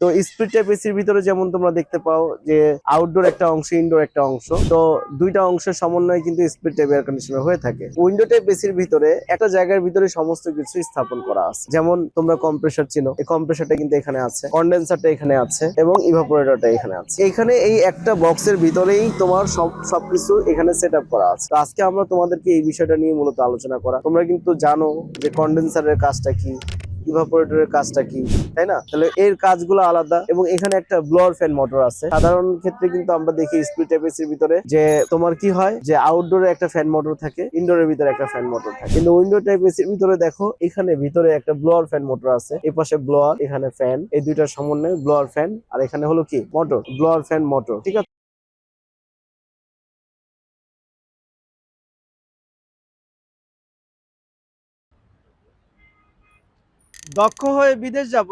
তো split type এসির ভিতরে যেমন তোমরা দেখতে পাও যে আউটডোর একটা অংশ, ইনডোর একটা অংশ। তো দুইটা অংশের সমন্বয়ে কিন্তু স্প্লিট টাইপ এয়ার কন্ডিশনার হয়ে থাকে। উইন্ডো টাইপ এসির ভিতরে একটা জায়গার ভিতরে সমস্ত কিছু স্থাপন করা আছে। যেমন তোমরা কম্প্রেসার চিনো, এই কম্প্রেসারটা কিন্তু এখানে আছে, কন্ডেন্সারটা এখানে আছে এবং ইভাপোরেটরটা এখানে আছে। এখানে এই একটা বক্সের ভিতরেই তোমার সবকিছু এখানে সেট আপ করা আছে। তো আজকে আমরা তোমাদেরকে এই বিষয়টা নিয়ে মূলত আলোচনা করা। তোমরা কিন্তু জানো যে কন্ডেন্সারের কাজটা কি, ইভাপোরেটরের কাজটা কি, তাই না? তাহলে এর কাজগুলো আলাদা। এবং এখানে একটা ব্লোয়ার ফ্যান মোটর আছে। সাধারণ ক্ষেত্রে কিন্তু আমরা দেখি স্প্লিট টাইপ এসির ভিতরে যে তোমার কি হয় যে আউটডোরে একটা ফ্যান মোটর থাকে, ইনডোরের ভিতরে একটা ফ্যান মোটর থাকে। কিন্তু উইন্ডো টাইপ এসির ভিতরে দেখো এখানে ভিতরে একটা ব্লোয়ার ফ্যান মোটর আছে, এই পাশে ব্লোয়ার, এখানে ফ্যান, এই দুইটার সমন্বয়ে ব্লোয়ার ফ্যান, আর এখানে হলো কি মোটর, ব্লোয়ার ফ্যান মোটর, ঠিক আছে। দক্ষ হয়ে বিদেশ যাব,